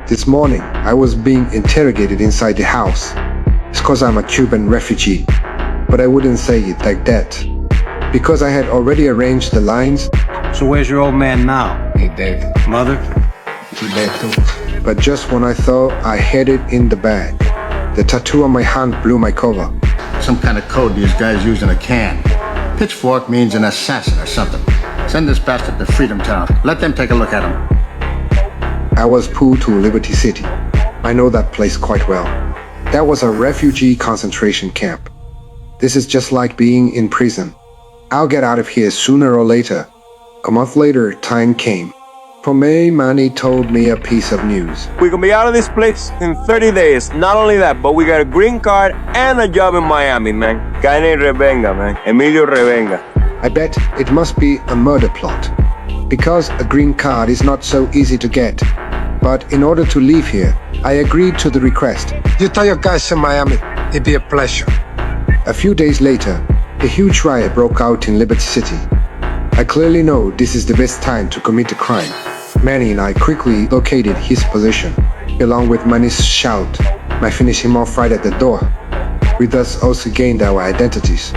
This morning, I was being interrogated inside the house. It's cause I'm a Cuban refugee, but I wouldn't say it like that. Because I had already arranged the lines. So where's your old man now? He dead. Mother? He dead too. But just when I thought I had it in the bag, the tattoo on my hand blew my cover. Some kind of code these guys use in a can. Pitchfork means an assassin or something. Send this bastard to Freedom Town. Let them take a look at him. I was pulled to Liberty City. I know that place quite well. That was a refugee concentration camp. This is just like being in prison. I'll get out of here sooner or later. A month later, time came. For me, Manny told me a piece of news. We're gonna be out of this place in 30 days. Not only that, but we got a green card and a job in Miami, man. Guy named Revenga, man. Emilio Revenga. I bet it must be a murder plot. Because a green card is not so easy to get. But in order to leave here, I agreed to the request. You tell your guys in Miami, it'd be a pleasure. A few days later, a huge riot broke out in Liberty City. I clearly know this is the best time to commit a crime. Manny and I quickly located his position. Along with Manny's shout, I finished him off right at the door. We thus also gained our identities.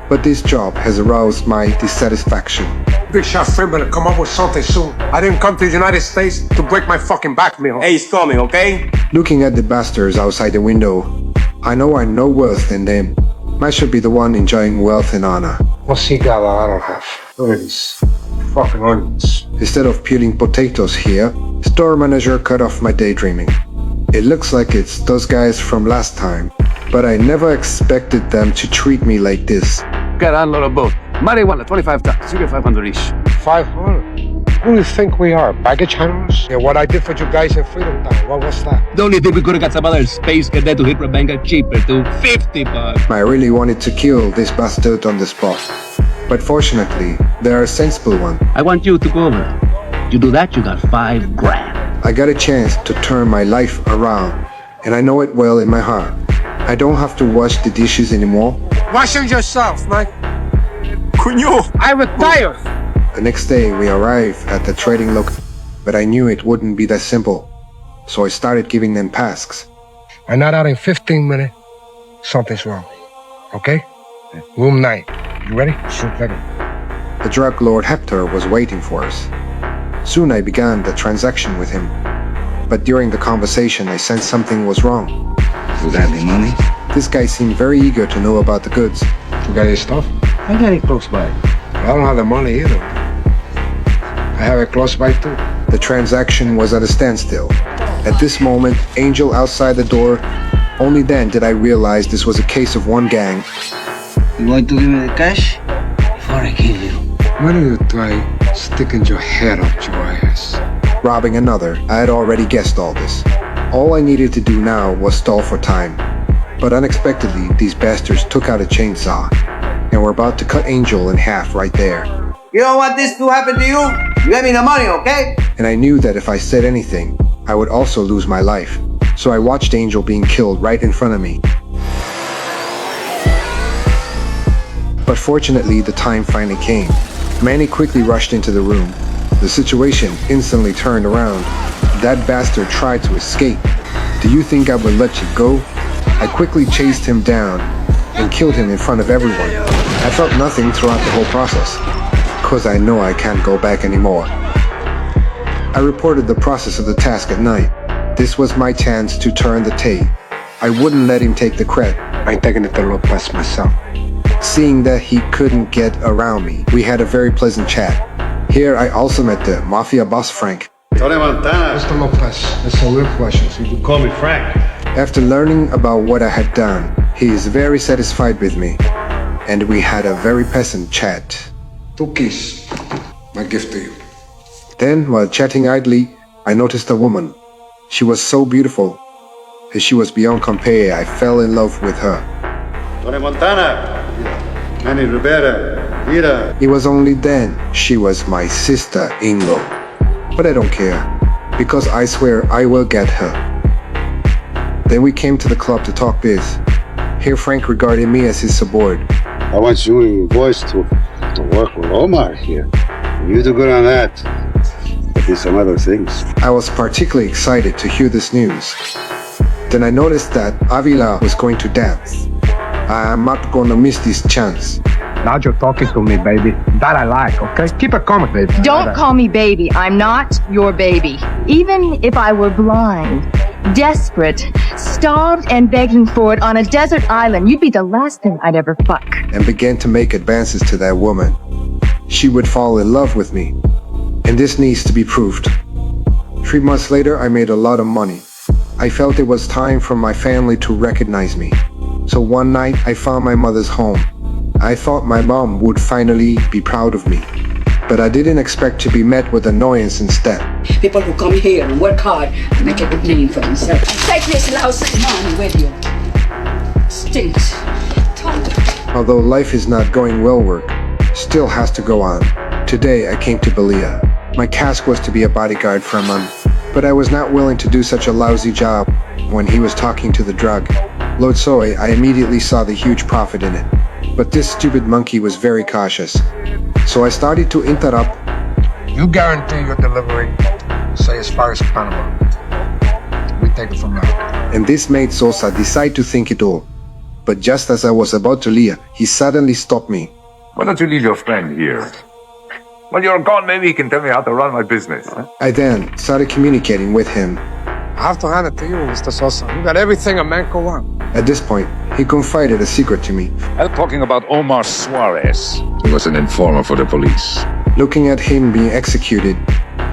But this job has aroused my dissatisfaction. Big shot friend better come up with something soon. I didn't come to the United States to break my fucking back, mijo. Hey, he's coming, okay? Looking at the bastards outside the window, I know I'm no worse than them. I should be the one enjoying wealth and honor. What's he got that I don't have? Look at these fucking onions. Instead of peeling potatoes here, store manager cut off my daydreaming. It looks like it's those guys from last time, but I never expected them to treat me like this. Get unload a boat. Marijuana, 25 tons. You get 500 each. 500? Who do you think we are? Baggage handlers? Yeah, what I did for you guys in Freedom Town, what was that? The only thing we could have got some other space cadet to hit Rebecca cheaper to $50. I really wanted to kill this bastard on the spot. But fortunately, there are a sensible one. I want you to go over. You do that, you got $5 grand. I got a chance to turn my life around, and I know it well in my heart. I don't have to wash the dishes anymore. Wash them yourself, man. Cuño! I retired. The next day, we arrived at the trading location, but I knew it wouldn't be that simple. So I started giving them tasks. I'm not out in 15 minutes. Something's wrong. Okay? Room 9. You ready? Shoot, ready. The drug lord Hector was waiting for us. Soon I began the transaction with him. But during the conversation, I sensed something was wrong. You got any money? This guy seemed very eager to know about the goods. You got any stuff? I got it close by. I don't have the money either. I have it close by too. The transaction was at a standstill. At this moment, Angel outside the door. Only then did I realize this was a case of one gang. You going to give me the cash? Before I kill you. Why don't you try sticking your head up your ass? Robbing another, I had already guessed all this. All I needed to do now was stall for time. But unexpectedly, these bastards took out a chainsaw and were about to cut Angel in half right there. You don't want this to happen to you? You give me the money, okay? And I knew that if I said anything, I would also lose my life. So I watched Angel being killed right in front of me. But fortunately, the time finally came. Manny quickly rushed into the room. The situation instantly turned around. That bastard tried to escape. Do you think I would let you go? I quickly chased him down and killed him in front of everyone. I felt nothing throughout the whole process, because I know I can't go back anymore. I reported the process of the task at night. This was my chance to turn the tape. I wouldn't let him take the credit. I ain't taking it to look past myself. Seeing that he couldn't get around me, we had a very pleasant chat. Here I also met the mafia boss Frank. Tony Montana. Mr. Lopez, that's a weird question. So you Call me Frank. After learning about what I had done, he is very satisfied with me, and we had a very pleasant chat. 2 keys. My gift to you. Then, while chatting idly, I noticed a woman. She was so beautiful. As she was beyond compare, I fell in love with her. Tony Montana. Manny Rivera. Ira. It was only then she was my sister-in-law. But I don't care, because I swear I will get her. Then we came to the club to talk biz. Here Frank regarded me as his subordinate. I want you and your boys to work with Omar here. You do good on that. and some other things. I was particularly excited to hear this news. Then I noticed that Avila was going to dance. I am not gonna miss this chance. Now you're talking to me, baby. That I like, okay? Keep it coming, baby. Don't call me baby. I'm not your baby. Even if I were blind, desperate, starved and begging for it on a desert island, you'd be the last thing I'd ever fuck. And began to make advances to that woman. She would fall in love with me. And this needs to be proved. 3 months later, I made a lot of money. I felt it was time for my family to recognize me. So one night, I found my mother's home. I thought my mom would finally be proud of me. But I didn't expect to be met with annoyance instead. People who come here and work hard to make a good name for themselves. Take this lousy money with you. Stinks. Although life is not going well, work still has to go on. Today, I came to Belia. My task was to be a bodyguard for a month. But I was not willing to do such a lousy job when he was talking to the drug. Lord Soy, I immediately saw the huge profit in it. But this stupid monkey was very cautious. So I started to interrupt. You guarantee your delivery, say as far as Panama. We take it from there. And this made Sosa decide to think it all. But just as I was about to leave, he suddenly stopped me. Why don't you leave your friend here? When you're gone, maybe he can tell me how to run my business. Huh? I then started communicating with him. I have to hand it to you, Mr. Sosa. You got everything a man could want. At this point, he confided a secret to me. I'm talking about Omar Suarez. He was an informer for the police. Looking at him being executed,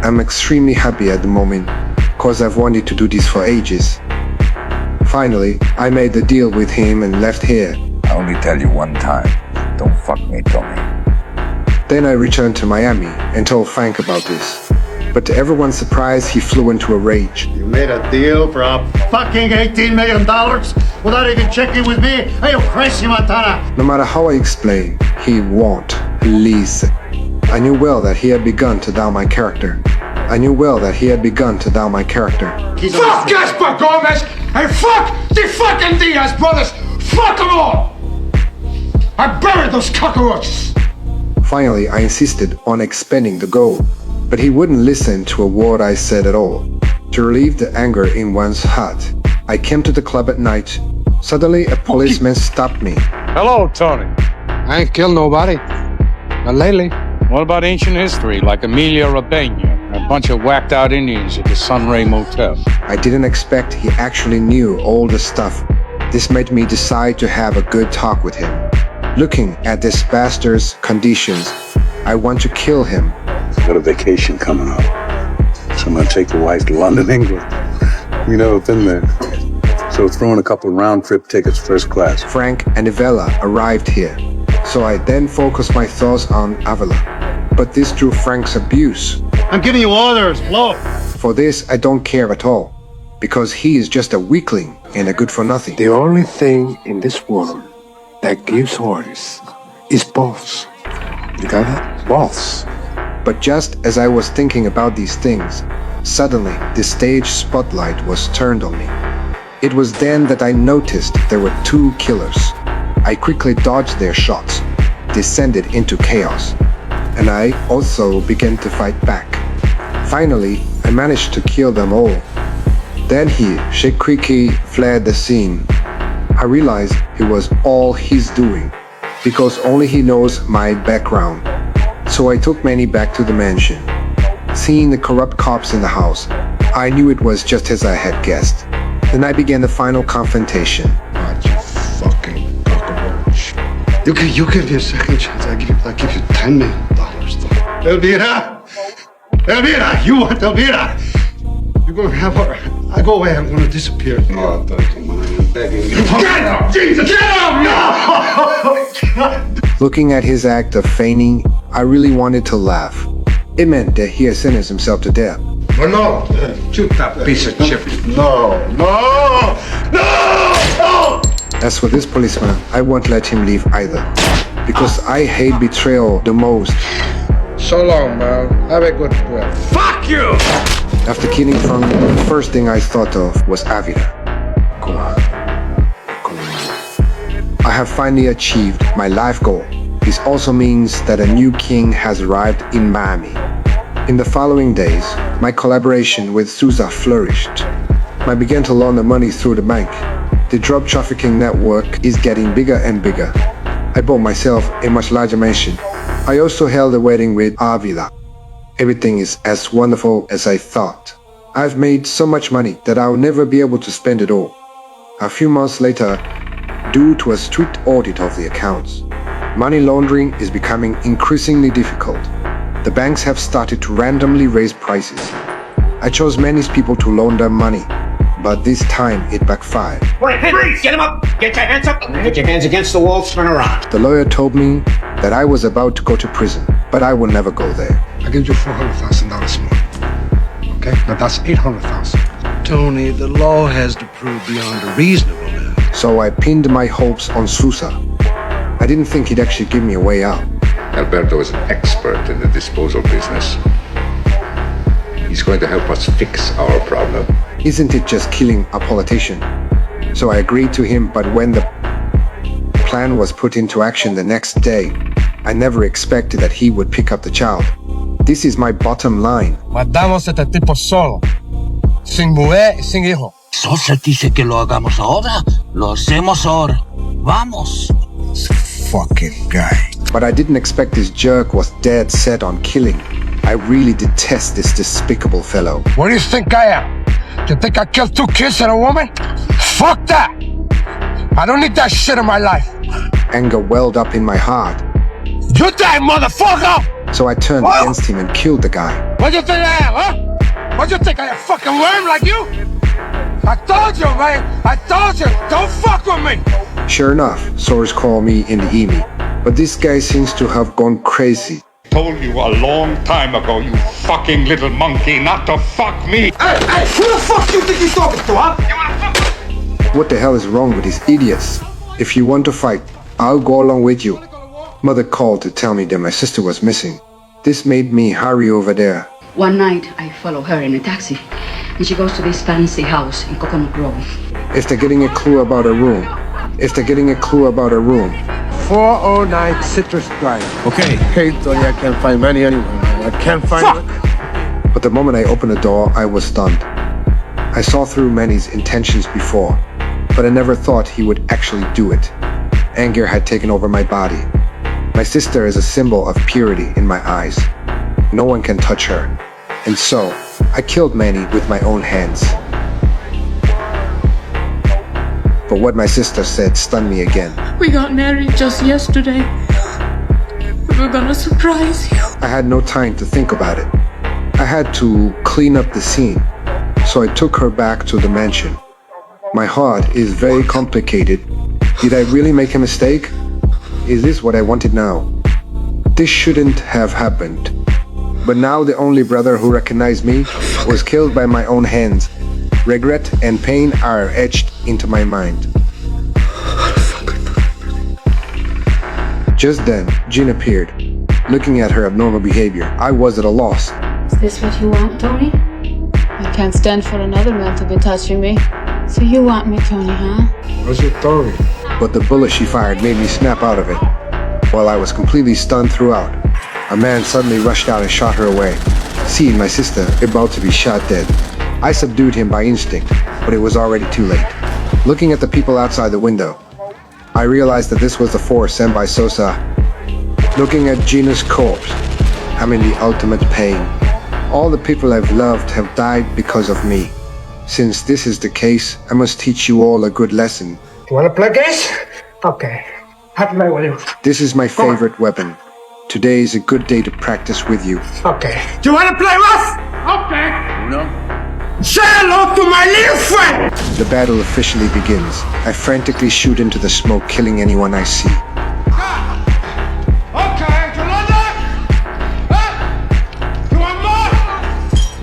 I'm extremely happy at the moment, cause I've wanted to do this for ages. Finally, I made the deal with him and left here. I only tell you one time. Don't fuck me, Tommy. Then I returned to Miami and told Frank about this. But to everyone's surprise, he flew into a rage. You made a deal for a fucking $18 million without even checking with me? Are you crazy, Montana? No matter how I explain, he won't listen. I knew well that he had begun to down my character. Fuck Gaspar Gomez and fuck the fucking Diaz brothers! Fuck them all! I buried those cockroaches! Finally, I insisted on expending the gold. But he wouldn't listen to a word I said at all. To relieve the anger in one's heart, I came to the club at night. Suddenly, a policeman stopped me. Hello, Tony. I ain't killed nobody. Not lately. What about ancient history, like Emilia Rabena, a bunch of whacked out Indians at the Sunray Motel? I didn't expect he actually knew all the stuff. This made me decide to have a good talk with him. Looking at this bastard's conditions, I want to kill him. Got a vacation coming up. So I'm gonna take the wife to London, England. We never been there. So throw in a couple of round-trip tickets first class. Frank and Ivela arrived here. So I then focused my thoughts on Avila. But this drew Frank's abuse. I'm giving you orders, blow. For this, I don't care at all. Because he is just a weakling and a good-for-nothing. The only thing in this world that gives orders is balls. You got it? Balls. But just as I was thinking about these things, suddenly the stage spotlight was turned on me. It was then that I noticed there were 2 killers. I quickly dodged their shots, descended into chaos, and I also began to fight back. Finally, I managed to kill them all. Then he, quickly fled the scene. I realized it was all he's doing, because only he knows my background. So I took Manny back to the mansion. Seeing the corrupt cops in the house, I knew it was just as I had guessed. Then I began the final confrontation. God, you fucking cockroach. You give me a second chance. I give you $10 million, though. Elvira, you want Elvira? You're gonna have her. I go away, I'm gonna disappear. Oh, come on, I'm begging you. Get up! Jesus, get up! No! Looking at his act of feigning, I really wanted to laugh. It meant that he had sentenced himself to death. Oh, no! Shoot that piece of chip. No! As for this policeman, I won't let him leave either. Because I hate betrayal the most. So long, man. Have a good breath. Fuck you! After killing Frank, the first thing I thought of was Avila. Come on. I have finally achieved my life goal. This also means that a new king has arrived in Miami. In the following days, my collaboration with Sousa flourished. I began to launder money through the bank. The drug trafficking network is getting bigger and bigger. I bought myself a much larger mansion. I also held a wedding with Avila. Everything is as wonderful as I thought. I've made so much money that I'll never be able to spend it all. A few months later, due to a strict audit of the accounts, money laundering is becoming increasingly difficult. The banks have started to randomly raise prices. I chose many people to launder money, but this time it backfired. Wait, freeze! Get him up! Get your hands up! Get your hands against the wall, turn around. The lawyer told me that I was about to go to prison, but I will never go there. I give you $400,000 more. Okay? Now that's $800,000. Tony, the law has to prove beyond a reasonable doubt. So I pinned my hopes on Sousa. I didn't think he'd actually give me a way out. Alberto is an expert in the disposal business. He's going to help us fix our problem. Isn't it just killing a politician? So I agreed to him, but when the plan was put into action the next day, I never expected that he would pick up the child. This is my bottom line. Mandamos a este tipo solo, sin mujer y sin hijo. Sosa dice que lo hagamos ahora. Lo hacemos ahora. Vamos. This fucking guy. But I didn't expect this jerk was dead set on killing. I really detest this despicable fellow. What do you think I am? You think I killed 2 kids and a woman? Fuck that! I don't need that shit in my life. Anger welled up in my heart. You dead, motherfucker! So I turned against him and killed the guy. What do you think I am, huh? What do you think I am, fucking worm like you? I told you, man. I told you. Don't fuck with me. Sure enough, Soros called me in the evening. But this guy seems to have gone crazy. Told you a long time ago, you fucking little monkey, not to fuck me. Hey, who the fuck you think you're talking to, huh? You wanna fuck? What the hell is wrong with these idiots? If you want to fight, I'll go along with you. Mother called to tell me that my sister was missing. This made me hurry over there. One night, I follow her in a taxi, and she goes to this fancy house in Coconut Grove. If they're getting a clue about a room, 409 Citrus Drive. Okay. Hey, Tony, I can't find Manny anywhere, man. I can't find But the moment I opened the door, I was stunned. I saw through Manny's intentions before, but I never thought he would actually do it. Anger had taken over my body. My sister is a symbol of purity in my eyes. No one can touch her. And so, I killed Manny with my own hands. But what my sister said stunned me again. We got married just yesterday. We're gonna surprise you. I had no time to think about it. I had to clean up the scene, so I took her back to the mansion. My heart is very complicated. Did I really make a mistake? Is this what I wanted now? This shouldn't have happened. But now the only brother who recognized me was killed by my own hands. Regret and pain are etched into my mind. Just then, Jean appeared. Looking at her abnormal behavior, I was at a loss. Is this what you want, Tony? I can't stand for another man to be touching me. So you want me, Tony, huh? What's your story? But the bullet she fired made me snap out of it. While I was completely stunned throughout, a man suddenly rushed out and shot her away. Seeing my sister about to be shot dead, I subdued him by instinct, but it was already too late. Looking at the people outside the window, I realized that this was the force sent by Sosa. Looking at Gina's corpse, I'm in the ultimate pain. All the people I've loved have died because of me. Since this is the case, I must teach you all a good lesson. You wanna play games? Okay. I'll play with you. This is my favorite weapon. Today is a good day to practice with you. Okay. Do you wanna play rough? Okay. No. Say hello to my little friend! The battle officially begins. I frantically shoot into the smoke, killing anyone I see. Okay, you want that? Huh? You want more?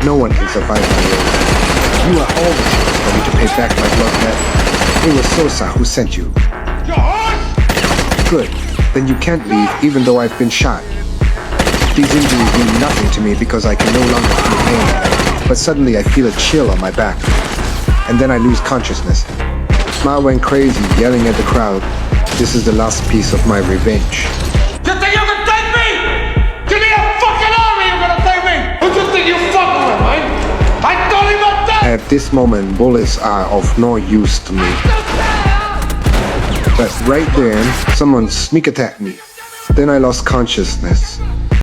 No one can survive my will. You are always for me to pay back my blood debt. It was Sosa who sent you. Your horse? Good. Then you can't leave even though I've been shot. These injuries mean nothing to me because I can no longer feel pain. But suddenly I feel a chill on my back. And then I lose consciousness. Smile went crazy, yelling at the crowd. This is the last piece of my revenge. You think you can take me? Give me a fucking army, you're gonna take me! At this moment, bullets are of no use to me. But right then, someone sneak attacked me. Then I lost consciousness.